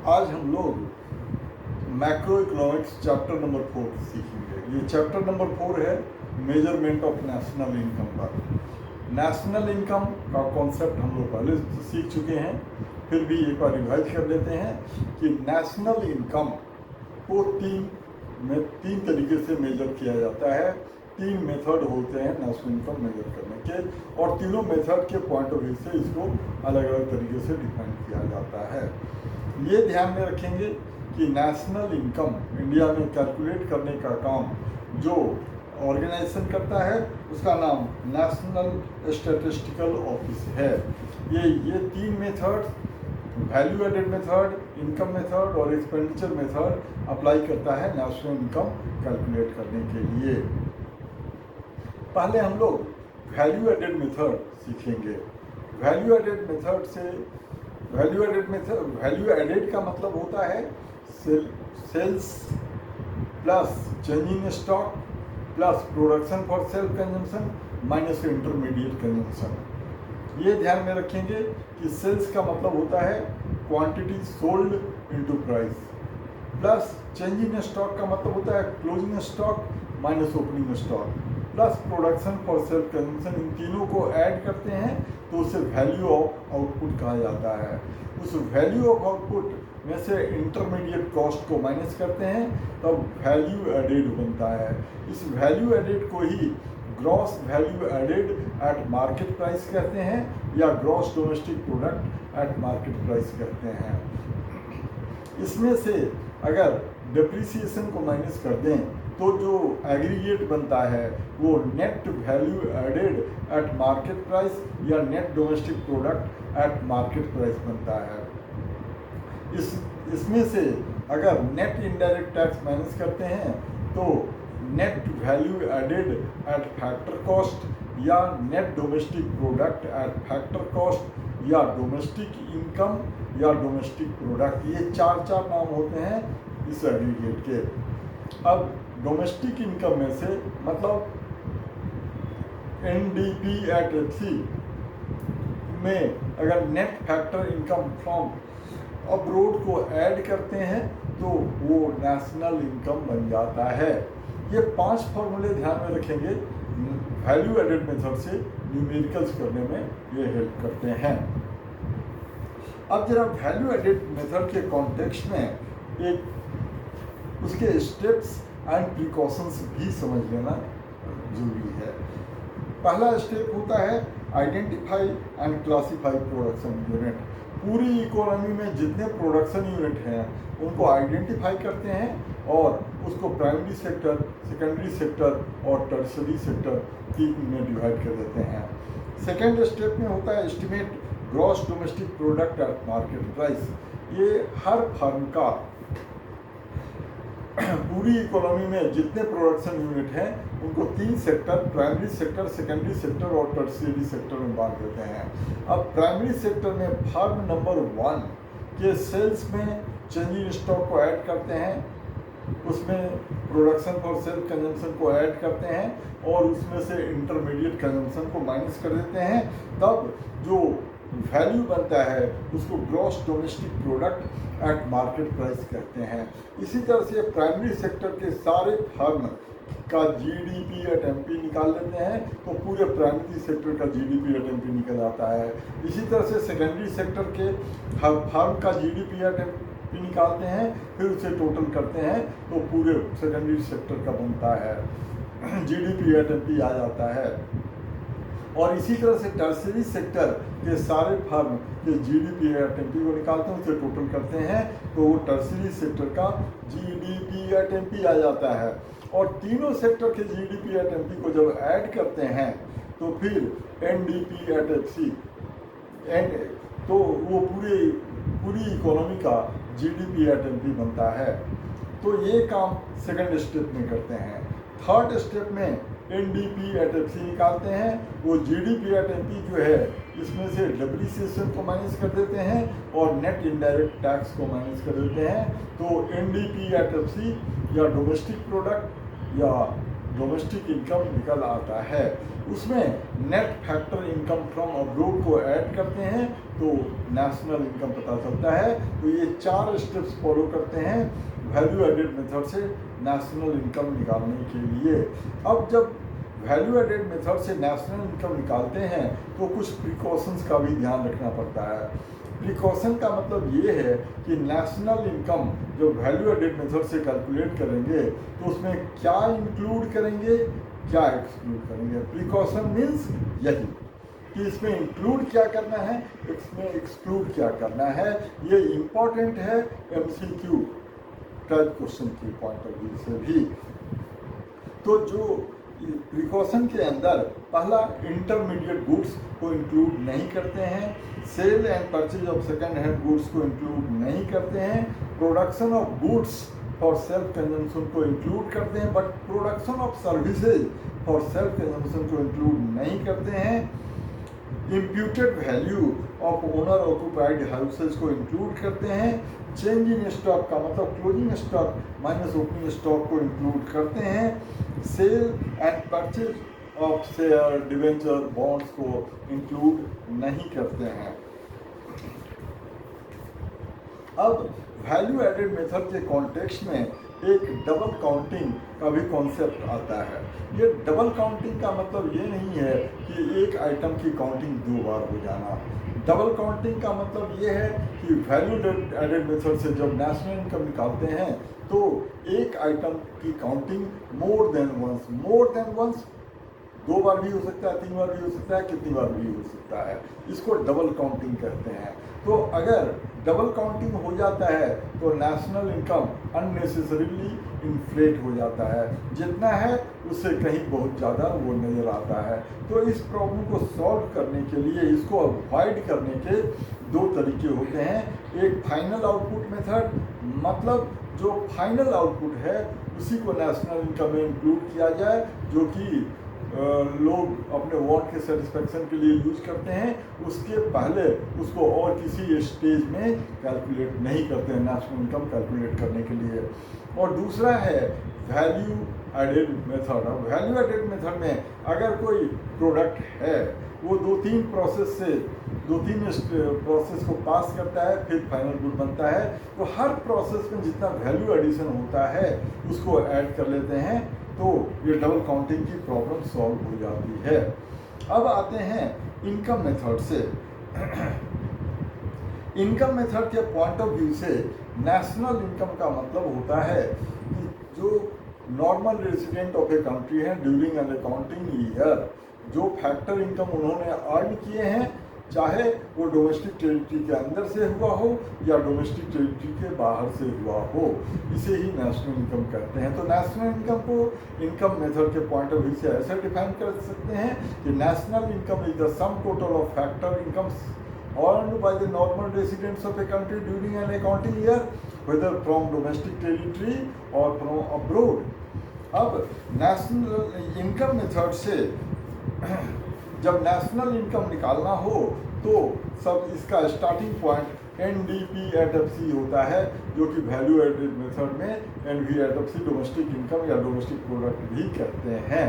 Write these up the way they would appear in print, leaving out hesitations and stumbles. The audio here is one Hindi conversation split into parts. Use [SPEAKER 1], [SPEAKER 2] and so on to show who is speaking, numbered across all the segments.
[SPEAKER 1] आज हम लोग मैक्रो इकोनॉमिक्स चैप्टर नंबर 4 सीखेंगे। ये चैप्टर नंबर 4 है मेजरमेंट ऑफ नेशनल इनकम का। नेशनल इनकम का कॉन्सेप्ट हम लोग पहले सीख चुके हैं, फिर भी एक बार रिवाइज कर लेते हैं कि नेशनल इनकम को तीन तरीके से मेजर किया जाता है। 3 मेथड होते हैं नेशनल इनकम मेजर करने के, और तीनों मेथड के पॉइंट ऑफ व्यू से इसको अलग अलग तरीके से डिफाइन किया जाता है। ये ध्यान में रखेंगे कि नेशनल इनकम इंडिया में कैलकुलेट करने का काम जो ऑर्गेनाइजेशन करता है उसका नाम नेशनल स्टैटिस्टिकल ऑफिस है। ये 3 method, value added method, income method और एक्सपेंडिचर मेथड अप्लाई करता है नेशनल इनकम कैलकुलेट करने के लिए। पहले हम लोग वैल्यू एडेड मेथड सीखेंगे। वैल्यू एडेड मेथड से वैल्यू एडेड का मतलब होता है sales plus change in stock plus production for self consumption minus intermediate consumption. ये ध्यान में रखेंगे कि सेल्स का मतलब होता है quantity sold into price, plus change in stock का मतलब होता है closing stock minus opening stock, plus production for self consumption. इन तीनों को ऐड करते हैं तो उसे वैल्यू ऑफ आउटपुट कहा जाता है। उस वैल्यू ऑफ आउटपुट में से इंटरमीडिएट कॉस्ट को माइनस करते हैं तब वैल्यू एडेड बनता है। इस वैल्यू एडेड को ही gross value added at market price कहते हैं या gross domestic product at market price कहते हैं। इसमें से अगर डिप्रिसिएशन को माइनस कर दें तो जो एग्रीगेट बनता है वो net value added at market price या net domestic product at market price बनता है। इसमें से अगर नेट इनडायरेक्ट टैक्स माइनस करते हैं तो net value added at factor cost या net domestic product at factor cost या डोमेस्टिक इनकम या डोमेस्टिक प्रोडक्ट, ये चार नाम होते हैं इस एग्रीगेट के। अब डोमेस्टिक इनकम में से मतलब NDP एट FC में अगर net factor income from abroad को ऐड करते हैं तो वो नेशनल इनकम बन जाता है। ये 5 फॉर्मूले ध्यान में रखेंगे, वैल्यू एडेड मेथड से न्यूमेरिकल्स करने में ये हेल्प करते हैं। अब जरा वैल्यू एडेड मेथड के कॉन्टेक्स्ट में एक उसके स्टेप्स एंड प्रिकॉशंस भी समझ लेना जरूरी है। पहला स्टेप होता है identify and classify production unit. पूरी इकोनॉमी में जितने प्रोडक्शन यूनिट हैं उनको आइडेंटिफाई करते हैं और उसको प्राइमरी सेक्टर, सेकेंडरी सेक्टर और टर्शरी सेक्टर 3 में डिवाइड कर देते हैं। सेकेंड स्टेप में होता है estimate gross domestic product at market price. ये हर फर्म का पूरी इकोनॉमी में जितने प्रोडक्शन यूनिट हैं उनको 3 sector, primary sector, secondary sector और टर्शियरी सेक्टर में बांट देते हैं। अब प्राइमरी सेक्टर में फर्म नंबर 1 के सेल्स में चेंज इन स्टॉक को ऐड करते हैं, उसमें प्रोडक्शन फॉर सेल्फ कंजम्पशन को ऐड करते हैं और उसमें से इंटरमीडिएट कंजम्पशन को माइनस कर देते हैं। तब जो वैल्यू बनता है उसको gross domestic product at market price कहते हैं। इसी तरह से प्राइमरी सेक्टर के सारे फर्म का GDP एट MP निकाल लेते हैं तो पूरे प्राइमरी सेक्टर का GDP एट MP निकल आता है। इसी तरह से सेकेंडरी सेक्टर के हर फर्म का GDP एट MP निकालते हैं, फिर उसे टोटल करते हैं तो पूरे सेकेंडरी सेक्टर का बनता है GDP एट MP आ जाता है। और इसी तरह से टर्शरी सेक्टर के सारे फर्म के GDP एट MP को निकालते हैं, उसे टोटल करते हैं तो वो टर्शरी सेक्टर का GDP एट MP आ जाता है। और तीनों सेक्टर के GDP एट MP को जब ऐड करते हैं तो फिर NDP एट FC तो वो पूरी इकोनॉमी का GDP एट MP बनता है। तो ये काम सेकंड स्टेप में करते हैं। थर्ड स्टेप में NDP एट FC निकालते हैं, वो GDP एट MP जो है इसमें से डिप्रिसिएशन को माइनस कर देते हैं और नेट इनडायरेक्ट टैक्स को माइनस कर देते हैं। तो NDP एट FC या डोमेस्टिक प्रोडक्ट या डोमेस्टिक इनकम निकल आता है। उसमें net factor income from abroad को ऐड करते हैं तो नेशनल इनकम पता चलता है। तो ये 4 स्टेप्स फॉलो करते हैं वैल्यू एडेड मेथड से नेशनल इनकम निकालने के लिए। अब जब वैल्यू एडेड मेथड से नेशनल इनकम निकालते हैं तो कुछ प्रिकॉशंस का भी ध्यान रखना पड़ता है। प्रिकॉशन का मतलब ये है कि नेशनल इनकम जो वैल्यू एडेड मेथड से कैलकुलेट करेंगे तो उसमें क्या इंक्लूड करेंगे, क्या एक्सक्लूड करेंगे। प्रिकॉशन मीन्स यही कि इसमें इंक्लूड क्या करना है, इसमें एक्सक्लूड क्या करना है। ये इम्पॉर्टेंट है MCQ टाइप क्वेश्चन की पॉइंट ऑफ व्यू से भी। तो जो प्रिकॉशन के अंदर पहला इंटरमीडिएट गुड्स को इंक्लूड नहीं करते हैं, sale and purchase of second hand goods को इंक्लूड नहीं करते हैं, production of goods for self consumption को इंक्लूड करते हैं, but production of services for self consumption को इंक्लूड नहीं करते हैं। Imputed value of owner occupied houses को इंक्लूड करते हैं। चेंज इन स्टॉक का मतलब closing stock minus opening stock को इंक्लूड करते हैं। Sale and purchase of share debenture bonds को इंक्लूड नहीं करते हैं। अब वैल्यू एडेड मेथड के कॉन्टेक्स्ट में एक डबल काउंटिंग का भी कॉन्सेप्ट आता है। ये डबल काउंटिंग का मतलब ये नहीं है कि एक आइटम की काउंटिंग 2 बार हो जाना। डबल काउंटिंग का मतलब ये है कि वैल्यू एडेड मेथड से जब नेशनल इनकम निकालते हैं तो एक आइटम की काउंटिंग मोर देन वंस 2 बार भी हो सकता है, 3 बार भी हो सकता है, कितनी बार भी हो सकता है। इसको डबल काउंटिंग कहते हैं। तो अगर डबल काउंटिंग हो जाता है तो नेशनल इनकम अननेसेसरीली इन्फ्लेट हो जाता है, जितना है उससे कहीं बहुत ज़्यादा वो नज़र आता है। तो इस प्रॉब्लम को सॉल्व करने के लिए, इसको अवॉइड करने के 2 तरीके होते हैं। एक फाइनल आउटपुट मेथड, मतलब जो फाइनल आउटपुट है उसी को नेशनल इनकम में इंक्लूड किया जाए, जो कि लोग अपने वांट के सेटिस्फेक्शन के लिए यूज करते हैं। उसके पहले उसको और किसी स्टेज में कैलकुलेट नहीं करते हैं नेशनल इनकम कैलकुलेट करने के लिए। और दूसरा है वैल्यू एडेड मेथड। अब वैल्यू एडेड मेथड में अगर कोई प्रोडक्ट है वो 2-3 प्रोसेस को पास करता है फिर फाइनल गुड बनता है, तो हर प्रोसेस में जितना वैल्यू एडिशन होता है उसको ऐड कर लेते हैं, तो ये डबल काउंटिंग की प्रॉब्लम सॉल्व हो जाती है। अब आते हैं इनकम मेथड से। इनकम मेथड के पॉइंट ऑफ व्यू से नेशनल इनकम का मतलब होता है कि जो normal resident of a country है ड्यूरिंग एन अकाउंटिंग ईयर, जो फैक्टर इनकम उन्होंने अर्न किए हैं, चाहे वो डोमेस्टिक टेरिटरी के अंदर से हुआ हो या डोमेस्टिक टेरिटरी के बाहर से हुआ हो, इसे ही नेशनल इनकम कहते हैं। तो नेशनल इनकम को इनकम मेथड के पॉइंट ऑफ व्यू से ऐसे डिफाइन कर सकते हैं कि national income is the sum total of factor incomes earned by the normal residents of a country during an accounting year, whether from domestic territory or from abroad. अब नेशनल इनकम मेथड से जब नेशनल इनकम निकालना हो तो सब इसका स्टार्टिंग पॉइंट NDP/FC होता है, जो कि वैल्यू एडेड मेथड में NV/FC डोमेस्टिक इनकम या डोमेस्टिक प्रोडक्ट भी कहते हैं।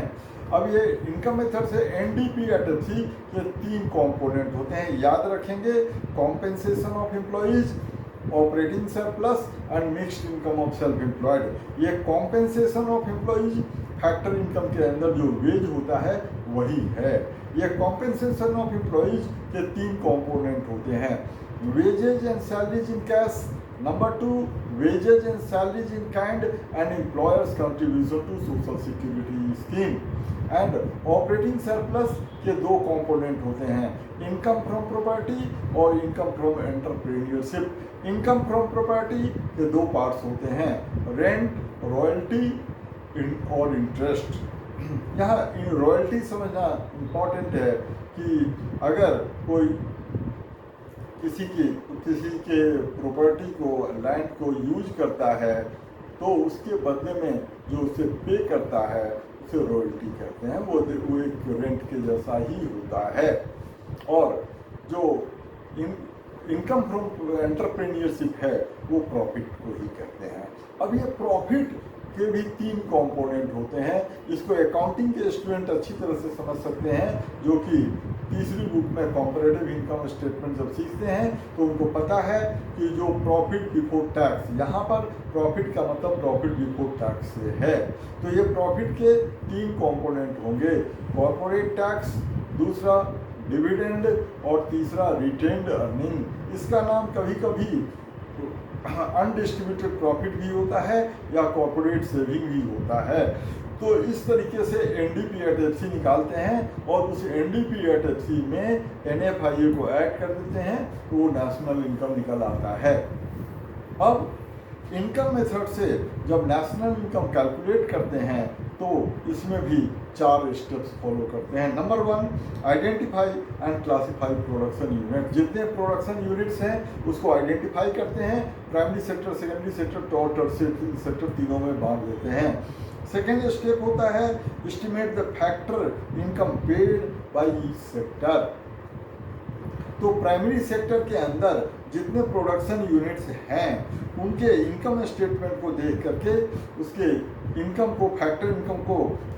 [SPEAKER 1] अब ये इनकम मेथड से NDP/FC के 3 कंपोनेंट होते हैं, याद रखेंगे। Compensation of employees, operating surplus and mixed income of self employed. ये compensation of employees factor income के अंदर जो वेज होता है वही है। ये कॉम्पेंसेशन ऑफ एम्प्लॉइज के 3 कंपोनेंट होते हैं, wages and salaries in cash, number 2 wages and salaries in kind and employers contribution to social security scheme. And operating surplus के 2 कंपोनेंट होते हैं, इनकम फ्रॉम प्रॉपर्टी और income from entrepreneurship. Income from property के 2 पार्ट्स होते हैं, रेंट, रॉयल्टी और इंटरेस्ट। यहाँ रॉयल्टी समझना इम्पॉर्टेंट है कि अगर कोई किसी के प्रॉपर्टी को, लैंड को यूज करता है तो उसके बदले में जो उसे पे करता है उसे रॉयल्टी कहते हैं। वो एक रेंट के जैसा ही होता है। और जो इनकम फ्रॉम एंटरप्रेन्योरशिप है वो प्रॉफिट को ही कहते हैं। अब ये प्रॉफिट के भी 3 कंपोनेंट होते हैं। इसको अकाउंटिंग के स्टूडेंट अच्छी तरह से समझ सकते हैं, जो कि तीसरी बुक में कंपैरेटिव इनकम स्टेटमेंट जब सीखते हैं तो उनको पता है कि जो प्रॉफिट बिफोर टैक्स, यहाँ पर प्रॉफिट का मतलब प्रॉफिट बिफोर टैक्स से है। तो ये प्रॉफिट के 3 कंपोनेंट होंगे, कॉर्पोरेट टैक्स, दूसरा डिविडेंड और तीसरा रिटेन्ड अर्निंग। इसका नाम कभी कभी अनडिस्ट्रीब्यूटेड प्रॉफिट भी होता है या कॉर्पोरेट सेविंग भी होता है। तो इस तरीके से NDPAT-FC निकालते हैं और उस NDPAT-FC में NFIA को ऐड कर देते हैं तो वो नेशनल इनकम निकल आता है। अब इनकम मेथड से जब नेशनल इनकम कैलकुलेट करते हैं तो इसमें भी 4 स्टेप्स फॉलो करते हैं। Number 1, identify and classify production unit. जितने प्रोडक्शन यूनिट्स हैं उसको आइडेंटिफाई करते हैं, प्राइमरी सेक्टर, सेकेंडरी सेक्टर और टर्शियरी सेक्टर तीनों में बांट देते हैं। सेकेंड स्टेप होता है estimate the factor income paid by each sector. तो प्राइमरी सेक्टर के अंदर जितने प्रोडक्शन यूनिट्स हैं उनके इनकम स्टेटमेंट को देख करके उसके इनकम को, फैक्टर इनकम को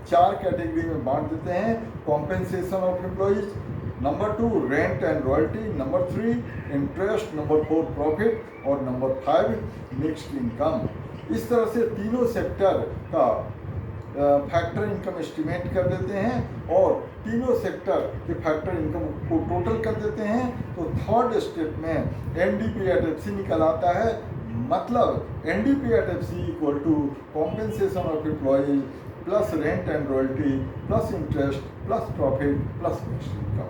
[SPEAKER 1] 4 कैटेगरी में बांट देते हैं। Compensation of employees, number 2 rent and royalty, number 3 interest, number 4 profit और नंबर 5 मिक्स्ड इनकम। इस तरह से तीनों सेक्टर का फैक्टर इनकम एस्टिमेट कर देते हैं और तीनों सेक्टर के फैक्टर इनकम को टोटल कर देते हैं। तो थर्ड स्टेप में NDPAT-FC निकल आता है। मतलब NDPAT-FC equal to compensation of employees plus rent and royalty plus interest plus profit plus mixed income.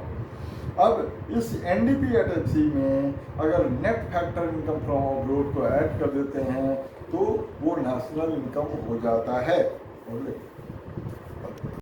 [SPEAKER 1] अब इस NDPAT-FC में अगर net factor income from abroad को ऐड कर देते हैं तो वो नेशनल इनकम हो जाता है।